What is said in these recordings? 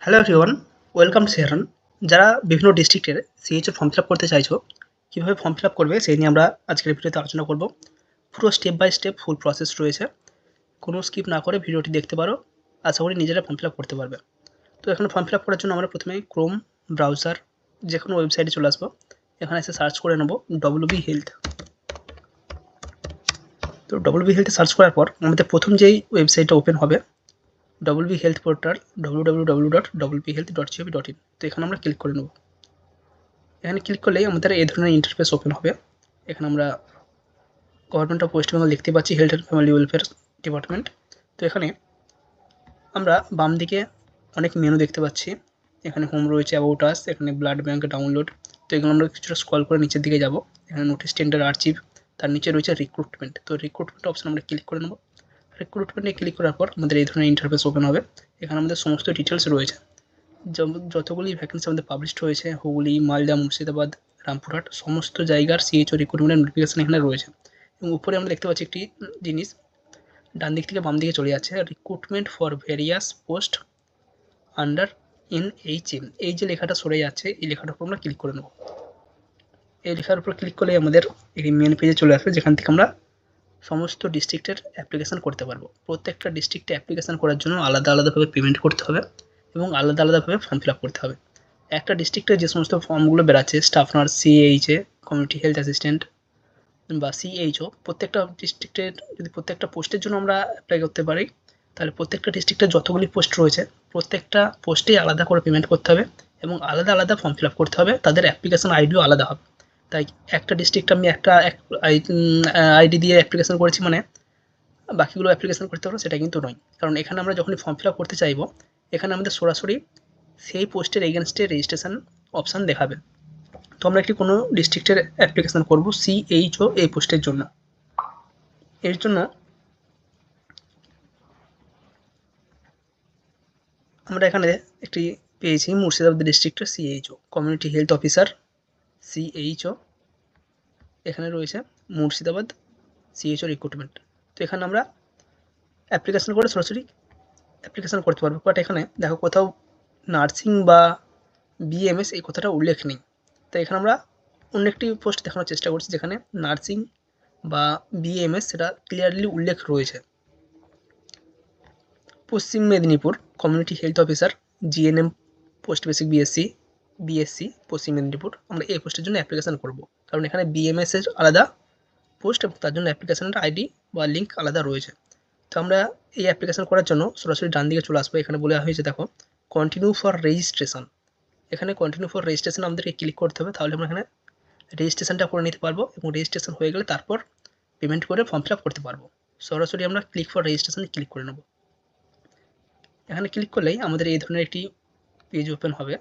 Hello everyone, welcome to শেয়ারন। যারা বিভিন্ন ডিস্ট্রিক্টের সিএইচও ফর্ম ফিল আপ করতে চাইছো, কীভাবে ফর্ম ফিল আপ করবে সেই নিয়ে আমরা আজকের ভিডিওতে আলোচনা করব। পুরো step by step full process রয়েছে, কোনো স্কিপ না করে ভিডিওটি দেখতে পারো। আশা করি নিজেরা ফর্ম ফিল আপ করতে পারবে। তো এখানে ফর্ম ফিল আপ করার জন্য আমরা প্রথমে ক্রোম ব্রাউজার যে কোনো ওয়েবসাইটে চলে আসবো। এখানে এসে সার্চ করে নেব ডব্লিউবি হেলথ। তো ডব্লিউবি হেলথে সার্চ করার পর আমাদের প্রথম যেই ওয়েবসাইটটা ওপেন হবে ডব্লিউবি হেলথ পোর্টাল www.wbhealth.gov.in। তো এখানে আমরা ক্লিক করে নেব। এখানে ক্লিক করলেই আমাদের এই ধরনের ইন্টারফেস ওপেন হবে। এখানে আমরা গভর্নমেন্ট অফ ওয়েস্ট বেঙ্গল দেখতে পাচ্ছি, health and family welfare department. তো এখানে আমরা বাম দিকে অনেক মেনু দেখতে পাচ্ছি। এখানে হোম রয়েছে, অ্যাবাউট আস, এখানে ব্লাড ব্যাঙ্ক ডাউনলোড। তো এগুলো আমরা কিছুটা স্ক্রল করে নিচের দিকে যাব। এখানে নোটিস টেন্ডার আর্চিভ, তার নিচে রয়েছে রিক্রুটমেন্ট। তো রিক্রুটমেন্ট অপশন আমরা ক্লিক করে নেব। রিক্রুটমেন্টে ক্লিক করার পর আমাদের এই ধরনের ইন্টারফেস ওপেন হবে। এখানে আমাদের সমস্ত ডিটেলস রয়েছে, যতগুলি ভ্যাকেন্সি আমাদের পাবলিশড হয়েছে, হুগলি, মালদা, মুর্শিদাবাদ, রামপুরহাট সমস্ত জায়গার সিএইচও রিক্রুটমেন্টের নোটিফিকেশান এখানে রয়েছে। এবং উপরে আমরা দেখতে পাচ্ছি একটি জিনিস, ডান দিক থেকে বাম দিকে চলে যাচ্ছে, recruitment for various post under NHM। এই যে লেখাটা সরে যাচ্ছে, এই লেখাটার উপর আমরা ক্লিক করে নেব। এই লেখার উপর ক্লিক করলে আমাদের এই মেন পেজে চলে আসবে, যেখান থেকে আমরা সমস্ত ডিস্ট্রিক্টের অ্যাপ্লিকেশান করতে পারবো। প্রত্যেকটা ডিস্ট্রিক্টে অ্যাপ্লিকেশান করার জন্য আলাদা আলাদাভাবে পেমেন্ট করতে হবে এবং আলাদা আলাদাভাবে ফর্ম ফিল আপ করতে হবে। একটা ডিস্ট্রিক্টে যে সমস্ত ফর্মগুলো বেরাচ্ছে, staff nurse, CHA, community health assistant বা সিএইচও, প্রত্যেকটা ডিস্ট্রিক্টের যদি প্রত্যেকটা পোস্টের জন্য আমরা অ্যাপ্লাই করতে পারি, তাহলে প্রত্যেকটা ডিস্ট্রিক্টে যতগুলি পোস্ট রয়েছে প্রত্যেকটা পোস্টেই আলাদা করে পেমেন্ট করতে হবে এবং আলাদা আলাদা ফর্ম ফিল আপ করতে হবে। তাদের অ্যাপ্লিকেশান আইডিও আলাদা হবে। তাই একটা ডিস্ট্রিক্টে আমি একটা আইডি দিয়ে অ্যাপ্লিকেশান করেছি মানে বাকিগুলো অ্যাপ্লিকেশান করতে পারবো, সেটা কিন্তু নয়। কারণ এখানে আমরা যখনই ফর্ম ফিল আপ করতে চাইবো, এখানে আমাদের সরাসরি সেই পোস্টের এগেনস্টে রেজিস্ট্রেশন অপশান দেখাবে। তো আমরা একটি কোনো ডিস্ট্রিক্টের অ্যাপ্লিকেশান করবো সিএইচও এই পোস্টের জন্য। এর জন্য আমরা এখানে একটি পেয়েছি মুর্শিদাবাদ ডিস্ট্রিক্টের CHO, community health officer CHO. এখানে রয়েছে মুর্শিদাবাদ সিএইচও রিক্রুটমেন্ট। তো এখানে আমরা অ্যাপ্লিকেশান করে সরাসরি অ্যাপ্লিকেশান করতে পারবো। বাট এখানে দেখো কোথাও নার্সিং বা বিএমএস এই কথাটা উল্লেখ নেই। তাই এখানে আমরা অন্য একটি পোস্ট দেখানোর চেষ্টা করছি যেখানে নার্সিং বা বিএমএস সেটা ক্লিয়ারলি উল্লেখ রয়েছে। পশ্চিম Medinipur community health officer GNM post basic BSc পশ্চিম মেদিনীপুর। আমরা এই পোস্টের জন্য অ্যাপ্লিকেশান করব, কারণ এখানে বিএমএস এর আলাদা পোস্ট এবং তার জন্য অ্যাপ্লিকেশানের আইডি বা লিঙ্ক আলাদা রয়েছে। তো আমরা এই অ্যাপ্লিকেশান করার জন্য সরাসরি ডান দিকে চলে আসবো। এখানে বলা হয়েছে দেখো কন্টিনিউ ফর রেজিস্ট্রেশন। এখানে কন্টিনিউ ফর রেজিস্ট্রেশন আমাদেরকে ক্লিক করতে হবে, তাহলে আমরা এখানে রেজিস্ট্রেশনটা করে নিতে পারবো এবং রেজিস্ট্রেশন হয়ে গেলে তারপর পেমেন্ট করে ফর্ম ফিল আপ করতে পারবো। সরাসরি আমরা ক্লিক ফর রেজিস্ট্রেশনে ক্লিক করে নেব। এখানে ক্লিক করলেই আমাদের এই ধরনের একটি পেজ ওপেন হবে।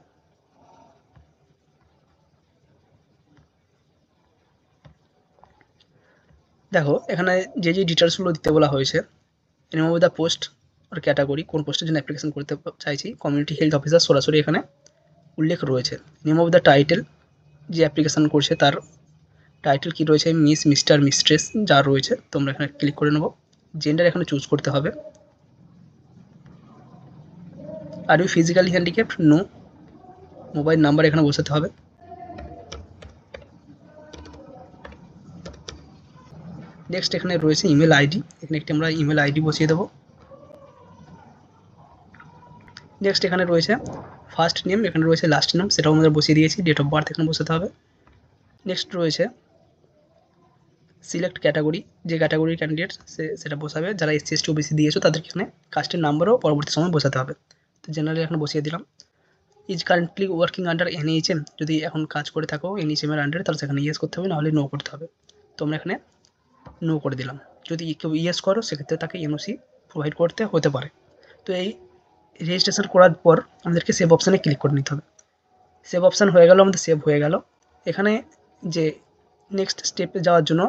দেখো এখানে যে ডিটেলসগুলো দিতে বলা হয়েছে, নেম অফ দ্য পোস্ট আর ক্যাটাগরি, কোন পোস্টের জন্য অ্যাপ্লিকেশন করতে চাইছি, কমিউনিটি হেলথ অফিসার সরাসরি এখানে উল্লেখ রয়েছে। নেম অফ দ্য টাইটেল, যে অ্যাপ্লিকেশন করছে তার টাইটেল কী রয়েছে, মিস, মিস্টার, মিস্ট্রেস যা রয়েছে তোমরা এখানে ক্লিক করে নেবো। জেন্ডার এখানে চুজ করতে হবে। Are you physically handicapped, no. Mobile number এখানে বসাতে হবে। নেক্সট এখানে রয়েছে ইমেল আইডি, এখানে একটি আমরা ইমেল আইডি বসিয়ে দেবো। নেক্সট এখানে রয়েছে ফার্স্ট নেম, এখানে রয়েছে লাস্ট নেম, সেটাও আমাদের বসিয়ে দিয়েছি। ডেট অফ বার্থ এখানে বসাতে হবে। নেক্সট রয়েছে সিলেক্ট ক্যাটাগরি, যে ক্যাটাগরির ক্যান্ডিডেট সেটা বসাবে। যারা এসসি এসটি ওবিসি দিয়েছো তাদের এখানে কাস্টের নাম্বারও পরবর্তী সময় বসাতে হবে। তো জেনারেল এখানে বসিয়ে দিলাম। Is currently working under NHM, যদি এখন কাজ করে থাকো NHM এর আন্ডারে তাহলে সেখানে ইয়েস করতে হবে, নাহলে নো করতে হবে। তো আমরা এখানে নো করে দিলাম। যদি কেউ ইয়েস করো সেক্ষেত্রে তাকে NOC প্রোভাইড করতে হতে পারে। তো এই রেজিস্ট্রেশন করার পর আমাদেরকে সেভ অপশানে ক্লিক করে নিতে হবে। সেভ অপশান হয়ে গেল, আমাদের সেভ হয়ে গেল। এখানে যে নেক্সট স্টেপে যাওয়ার জন্য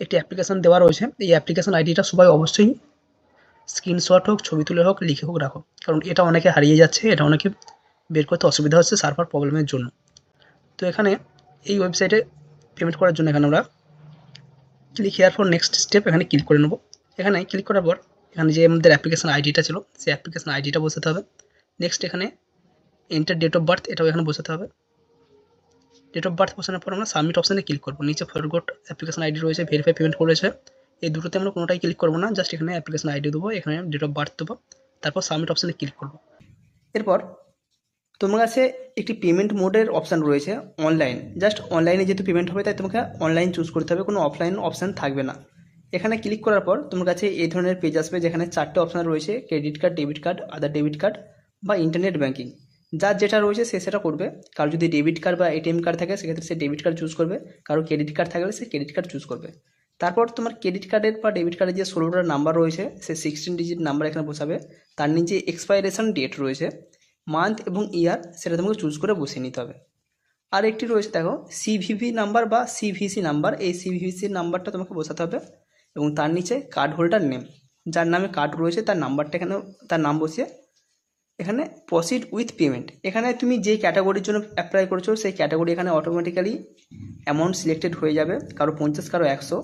একটি অ্যাপ্লিকেশান দেওয়া রয়েছে, এই অ্যাপ্লিকেশান আইডিটা সবাই অবশ্যই স্ক্রিনশট হোক, ছবি তুলে হোক, লিখে হোক রাখো, কারণ এটা অনেকে হারিয়ে যাচ্ছে, এটা অনেকে বের করতে অসুবিধা হচ্ছে সার্ভার প্রবলেমের জন্য। তো এখানে এই ওয়েবসাইটে পেমেন্ট করার জন্য এখানে আমরা click here for next step এখানে ক্লিক করে নেব। এখানে ক্লিক করার পর এখানে যে আমাদের অ্যাপ্লিকেশান আইডিটা ছিল সেই অ্যাপ্লিকেশান আইডিটা বসাতে হবে। নেক্সট এখানে এন্টার ডেট অফ বার্থ এটাও এখানে বসাতে হবে। ডেট অফ বার্থ বসানোর পর আমরা সাবমিট অপশানে ক্লিক করবো। নিচে ফরগট অ্যাপ্লিকেশন আইডি রয়েছে, ভেরিফাই পেমেন্ট করেছে, এই দুটোতে আমরা কোনোটাই ক্লিক করবো না, জাস্ট এখানে অ্যাপ্লিকেশন আইডি দেবো, এখানে ডেট অফ বার্থ দেবো, তারপর সাবমিট অপশানে ক্লিক করবো। এরপর তোমার কাছে একটি পেমেন্ট মোডের অপশান রয়েছে অনলাইন, জাস্ট অনলাইনে যেহেতু পেমেন্ট হবে তাই তোমাকে অনলাইন চুজ করতে হবে, কোনো অফলাইন অপশান থাকবে না। এখানে ক্লিক করার পর তোমার কাছে এই ধরনের পেজ আসবে যেখানে 4টে অপশান রয়েছে, ক্রেডিট কার্ড, ডেবিট কার্ড, আদার ডেবিট কার্ড বা ইন্টারনেট ব্যাঙ্কিং। যার যেটা রয়েছে সে সেটা করবে। কারো যদি ডেবিট কার্ড বা এটিএম কার্ড থাকে সেক্ষেত্রে সে ডেবিট কার্ড চুজ করবে, কারো ক্রেডিট কার্ড থাকলে সে ক্রেডিট কার্ড চুজ করবে। তারপর তোমার ক্রেডিট কার্ডের বা ডেবিট কার্ডের যে 16টা নাম্বার রয়েছে সে 16 ডিজিট নাম্বার এখানে বসাবে। তার নিচে এক্সপাইরেশন ডেট রয়েছে, মান্থ এবং ইয়ার, সেটা তোমাকে চুজ করে বসিয়ে নিতে হবে। আর একটি রয়েছে দেখো সিভিভি নাম্বার বা সিভিসি নাম্বার, এই সিভিসি নাম্বারটা তোমাকে বসাতে হবে এবং তার নিচে কার্ড হোল্ডার নেম, যার নামে কার্ড রয়েছে তার নাম্বারটা এখানে, তার নাম বসিয়ে এখানে প্রসিড উইথ পেমেন্ট, এখানে তুমি যে ক্যাটাগরির জন্য অ্যাপ্লাই করেছো সেই ক্যাটাগরি এখানে অটোমেটিক্যালি অ্যামাউন্ট সিলেক্টেড হয়ে যাবে, কারো 50, কারো 100।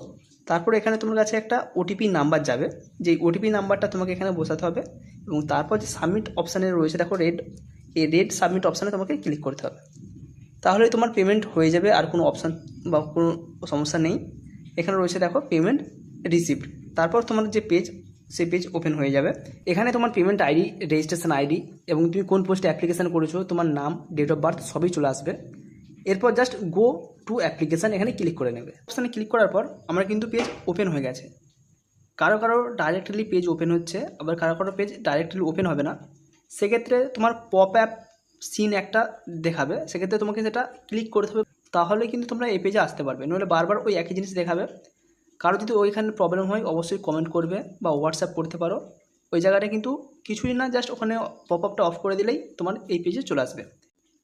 তারপরে এখানে তোমার কাছে একটা ওটিপি নাম্বার যাবে, যেই ওটিপি নাম্বারটা তোমাকে এখানে বসাতে হবে এবং তারপর যে সাবমিট অপশানে রয়েছে দেখো রেড সাবমিট অপশানে তোমাকে ক্লিক করতে হবে। তাহলে তোমার পেমেন্ট হয়ে যাবে, আর কোনো অপশান বা কোনো সমস্যা নেই। এখানে রয়েছে দেখো পেমেন্ট রিসিভড, তারপর তোমার যে পেজ সেই পেজ ওপেন হয়ে যাবে। এখানে তোমার পেমেন্ট আইডি, রেজিস্ট্রেশন আইডি এবং তুমি কোন পোস্টে অ্যাপ্লিকেশান করেছো, তোমার নাম, ডেট অফ বার্থ সবই চলে আসবে। এরপর জাস্ট গো টু অ্যাপ্লিকেশান এখানে ক্লিক করে নেবে। অপশানে ক্লিক করার পর আমার কিন্তু পেজ ওপেন হয়ে গেছে। কারো কারো ডাইরেক্টলি পেজ ওপেন হচ্ছে, আবার কারো কারো পেজ ডাইরেক্টলি ওপেন হবে না। সেক্ষেত্রে তোমার পপ অ্যাপ সিন একটা দেখাবে, সেক্ষেত্রে তোমাকে সেটা ক্লিক করতে হবে, তাহলে কিন্তু তোমরা এই পেজে আসতে পারবে, নইলে বারবার ওই একই জিনিস দেখাবে। কারো যদি ওইখানে প্রবলেম হয় অবশ্যই কমেন্ট করবে বা হোয়াটসঅ্যাপ করতে পারো। ওই জায়গাটা কিন্তু কিছুই না, জাস্ট ওখানে পপ আপটা অফ করে দিলেই তোমার এই পেজে চলে আসবে।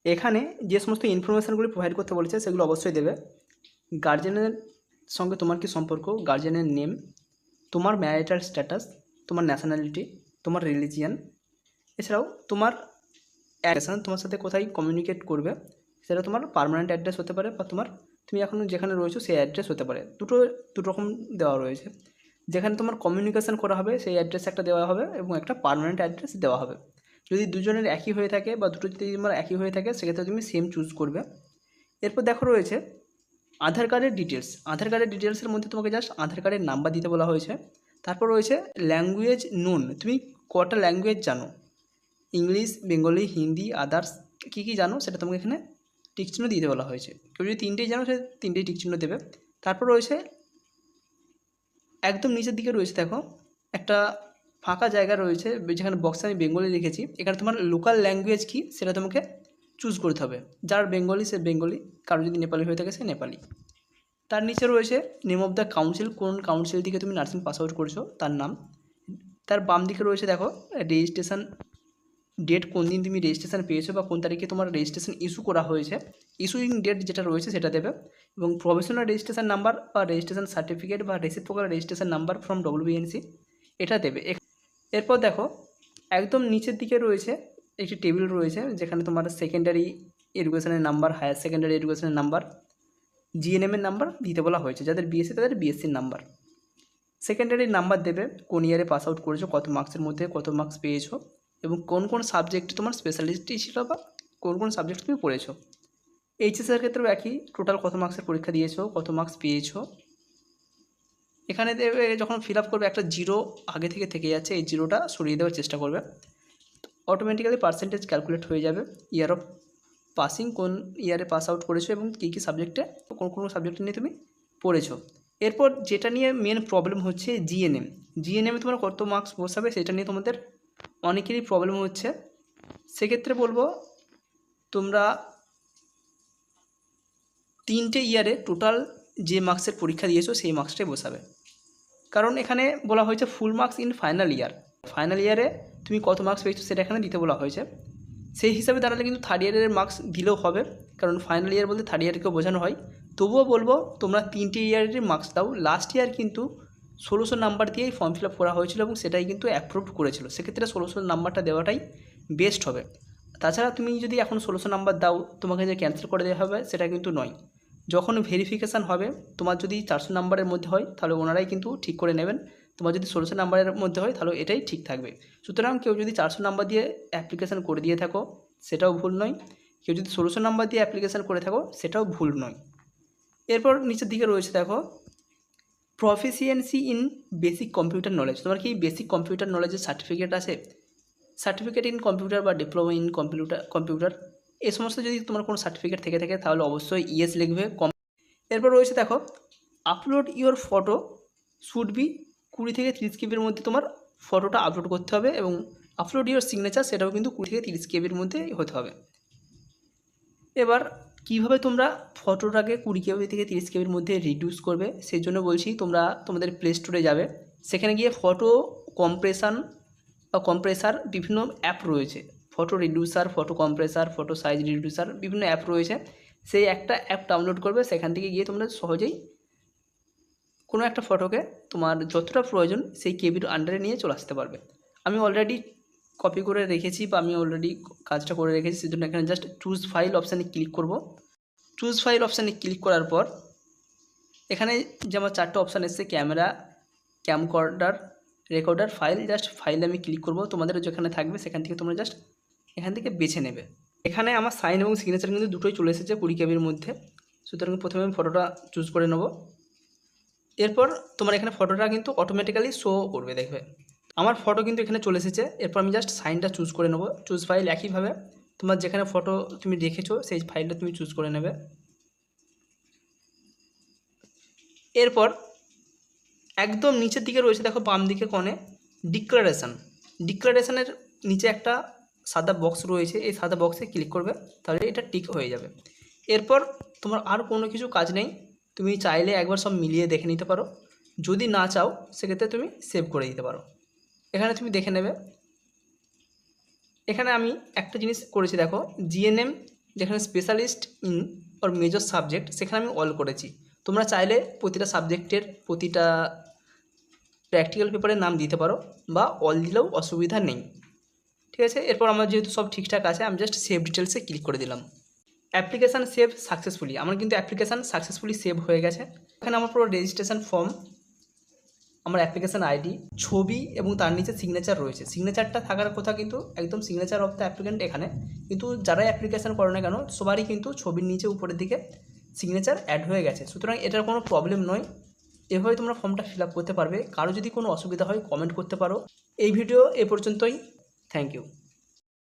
এখানে যে সমস্ত ইনফরমেশানগুলি প্রোভাইড করতে বলেছে সেগুলো অবশ্যই দেবে। গার্জেনের সঙ্গে তোমার কি সম্পর্ক, গার্জেনের নেম, তোমার ম্যারিটাল স্ট্যাটাস, তোমার ন্যাশনালিটি, তোমার রিলিজিয়ান, এছাড়াও তোমার অ্যাড্রেস, তোমার সাথে কোথায় কমিউনিকেট করবে, সেটা তোমার পার্মানেন্ট অ্যাড্রেস হতে পারে বা তোমার তুমি এখন যেখানে রয়েছো সেই অ্যাড্রেস হতে পারে। দুটো রকম দেওয়া রয়েছে। যেখানে তোমার কমিউনিকেশন করা হবে সেই অ্যাড্রেস একটা দেওয়া হবে এবং একটা পার্মানেন্ট অ্যাড্রেস দেওয়া হবে। যদি দুজনের একই হয়ে থাকে বা দুটো যদি তোমার একই হয়ে থাকে সেক্ষেত্রে তুমি সেম চুজ করবে। এরপর দেখো রয়েছে আধার কার্ডের ডিটেলস। আধার কার্ডের ডিটেলসের মধ্যে তোমাকে জাস্ট আধার কার্ডের নাম্বার দিতে বলা হয়েছে। তারপর রয়েছে ল্যাঙ্গুয়েজ নোন, তুমি কটা ল্যাঙ্গুয়েজ জানো, ইংলিশ, বেঙ্গলি, হিন্দি, আদার্স কী কী জানো সেটা তোমাকে এখানে টিকচিহ্ন দিতে বলা হয়েছে। কেউ যদি 3টেই জানো সে 3টেই টিকচিহ্ন দেবে। তারপর রয়েছে একদম নিচের দিকে রয়েছে দেখো একটা ফাঁকা জায়গা রয়েছে, যেখানে বক্সে আমি বেঙ্গলি লিখেছি, এখানে তোমার লোকাল ল্যাঙ্গুয়েজ কী সেটা তোমাকে চুজ করতে হবে। যার বেঙ্গলি সে বেঙ্গলি, কারো যদি নেপালি হয়ে থাকে সে নেপালি। তার নিচে রয়েছে নেম অফ দ্য কাউন্সিল, কোন কাউন্সিল থেকে তুমি নার্সিং পাস আউট করেছো তার নাম। তার বাম দিকে রয়েছে দেখো রেজিস্ট্রেশন ডেট, কোন দিন তুমি রেজিস্ট্রেশন পেয়েছো বা কোন তারিখে তোমার রেজিস্ট্রেশন ইস্যু করা হয়েছে, ইস্যুইং ডেট যেটা রয়েছে সেটা দেবে। এবং প্রফেশনাল রেজিস্ট্রেশন নাম্বার বা রেজিস্ট্রেশন সার্টিফিকেট বা reciprocal registration number from WBNC এটা দেবে। এরপর দেখো একদম নিচের দিকে রয়েছে একটি টেবিল রয়েছে যেখানে তোমার সেকেন্ডারি এডুকেশনের নাম্বার, হায়ার সেকেন্ডারি এডুকেশনের নাম্বার, জিএনএমের নাম্বার দিতে বলা হয়েছে। যাদের বিএসসি তাদের বিএসসির নাম্বার, সেকেন্ডারি নাম্বার দেবে, কোন ইয়ারে পাস আউট করেছো, কত মার্কসের মধ্যে কত মার্কস পেয়েছো এবং কোন কোন সাবজেক্টে তোমার স্পেশালিস্ট ছিল বা কোন কোন সাবজেক্ট তুমি পড়েছো। এইচএসের ক্ষেত্রেও একই, টোটাল কত মার্কসের পরীক্ষা দিয়েছো, কত মার্কস পেয়েছো। এখানে দেবে যখন ফিল আপ করবে একটা জিরো আগে থেকে যাচ্ছে, এই জিরোটা সরিয়ে দেওয়ার চেষ্টা করবে, অটোমেটিক্যালি পার্সেন্টেজ ক্যালকুলেট হয়ে যাবে। ইয়ার অফ পাসিং, কোন ইয়ারে পাস আউট করেছো এবং কী কী সাবজেক্টে কোন কোন সাবজেক্ট নিয়ে তুমি পড়েছো। এরপর যেটা নিয়ে মেন প্রবলেম হচ্ছে জিএনএম, জিএনএমে তোমার কত মার্কস বসাবে সেটা নিয়ে তোমাদের অনেকেরই প্রবলেম হচ্ছে। সেক্ষেত্রে বলবো তোমরা 3টে ইয়ারে টোটাল যে মার্কসের পরীক্ষা দিয়েছো সেই মার্কসটাই বসাবে, কারণ এখানে বলা হয়েছে full marks in final year, final ইয়ারে তুমি কত মার্কস পেয়েছো সেটা এখানে দিতে বলা হয়েছে। সেই হিসাবে দাঁড়ালে কিন্তু থার্ড ইয়ারের মার্কস দিলেও হবে, কারণ ফাইনাল ইয়ার বলতে থার্ড ইয়ারকেও বোঝানো হয়। তবুও বলবো তোমরা 3টে ইয়ারের মার্কস দাও। লাস্ট ইয়ার কিন্তু 1600 নাম্বার দিয়েই ফর্ম ফিল আপ করা হয়েছিল এবং সেটাই কিন্তু অ্যাপ্রুভড করেছিল, সেক্ষেত্রে 1600 নাম্বারটা দেওয়াটাই বেস্ট হবে। তাছাড়া তুমি যদি এখন 1600 নাম্বার দাও তোমাকে যে ক্যান্সেল করে দেওয়া হবে সেটা কিন্তু নয়। যখন ভেরিফিকেশান হবে তোমার যদি 400 নাম্বারের মধ্যে হয় তাহলে ওনারাই কিন্তু ঠিক করে নেবেন, তোমার যদি 1600 নাম্বারের মধ্যে হয় তাহলে এটাই ঠিক থাকবে। সুতরাং কেউ যদি 400 নাম্বার দিয়ে অ্যাপ্লিকেশান করে দিয়ে থাকো সেটাও ভুল নয়। কেউ যদি 1600 নাম্বার দিয়ে অ্যাপ্লিকেশান করে থাকো সেটাও ভুল নয়। এরপর নিচের দিকে রয়েছে দেখো proficiency in basic computer knowledge. তোমার কি বেসিক কম্পিউটার নলেজের সার্টিফিকেট আছে? সার্টিফিকেট ইন কম্পিউটার বা ডিপ্লোমা ইন কম্পিউটার এই সমস্ত যদি তোমার কোনো সার্টিফিকেট থেকে থাকে তাহলে অবশ্যই ইয়েস লিখবে। এরপর রয়েছে দেখো upload your photo should be 20 থেকে 30 কেবির মধ্যে তোমার ফটোটা আপলোড করতে হবে, এবং আপলোড ইওর সিগনেচার সেটাও কিন্তু 20 থেকে 30 কেবির মধ্যে হতে হবে। এবার কিভাবে তোমরা ফটোটাকে 20 কেবি থেকে 30 কেবির মধ্যে রিডিউস করবে সেই জন্য বলছি, তোমরা তোমাদের প্লে স্টোরে যাবে, সেখানে গিয়ে ফটো কম্প্রেসার বিভিন্ন অ্যাপ রয়েছে, photo reducer, photo compressor, photo size reducer, বিভিন্ন অ্যাপ রয়েছে। সেই একটা অ্যাপ ডাউনলোড করবে, সেখান থেকে গিয়ে তোমরা সহজেই কোনো একটা ফটোকে তোমার যতটা প্রয়োজন সেই কেবির আন্ডারে নিয়ে চলে আসতে পারবে। আমি অলরেডি কপি করে রেখেছি বা আমি অলরেডি কাজটা করে রেখেছি, সেজন্য এখানে জাস্ট চুজ ফাইল অপশানে ক্লিক করব। চুজ ফাইল অপশানে ক্লিক করার পর এখানে যে আমার 4টে অপশান এসছে, camera, camcorder, recorder, file, just ফাইলে আমি ক্লিক করব। তোমাদের যেখানে থাকবে সেখান থেকে তোমরা জাস্ট এখান থেকে বেছে নেবে। এখানে আমার সাইন এবং সিগনেচার কিন্তু দুটোই চলে এসেছে 20 কেবির মধ্যে, সুতরাং প্রথমে আমি ফটোটা চুজ করে নেব। এরপর তোমার এখানে ফটোটা কিন্তু অটোমেটিক্যালি শো করবে, দেখবে আমার ফটো কিন্তু এখানে চলে এসেছে। এরপর আমি জাস্ট সাইনটা চুজ করে নেব। চুজ ফাইল একইভাবে তোমার যেখানে ফটো তুমি রেখেছো সেই ফাইলটা তুমি চুজ করে নেবে। এরপর একদম নিচের দিকে রয়েছে দেখো বাম দিকে কোণে ডিক্লারেশনের নিচে একটা সাদা বক্স রয়েছে, এই সাদা বক্সে ক্লিক করবে, তাহলে এটা টিক হয়ে যাবে। এরপর তোমার আর কোনো কিছু কাজ নেই, তুমি চাইলে একবার সব মিলিয়ে দেখে নিতে পারো, যদি না চাও সেক্ষেত্রে তুমি সেভ করে দিতে পারো। এখানে তুমি দেখে নেবে। এখানে আমি একটা জিনিস করেছি দেখো, জিএনএম যেখানে specialist in or major subject সেখানে আমি অল করেছি। তোমরা চাইলে প্রতিটা সাবজেক্টের প্রতিটা প্র্যাকটিক্যাল পেপারের নাম দিতে পারো বা অল দিলেও অসুবিধা নেই, ঠিক আছে। এরপর আমার যেহেতু সব ঠিকঠাক আছে আমি জাস্ট সেভ ডিটেলসে ক্লিক করে দিলাম। অ্যাপ্লিকেশান সেভ সাকসেসফুলি, আমার কিন্তু অ্যাপ্লিকেশান সাকসেসফুলি সেভ হয়ে গেছে। এখানে আমার পুরো রেজিস্ট্রেশন ফর্ম, আমার অ্যাপ্লিকেশান আইডি, ছবি এবং তার নিচে সিগনেচার রয়েছে। সিগনেচারটা থাকার কথা কিন্তু একদম সিগনেচার অফ দ্য অ্যাপ্লিকেন্ট এখানে, কিন্তু যারাই অ্যাপ্লিকেশান করে না কেন সবারই কিন্তু ছবির নিচে উপরের দিকে সিগনেচার অ্যাড হয়ে গেছে, সুতরাং এটার কোনো প্রবলেম নয়। এভাবে তোমরা ফর্মটা ফিল আপ করতে পারবে। কারো যদি কোনো অসুবিধা হয় কমেন্ট করতে পারো। এই ভিডিও এ পর্যন্তই। Thank you.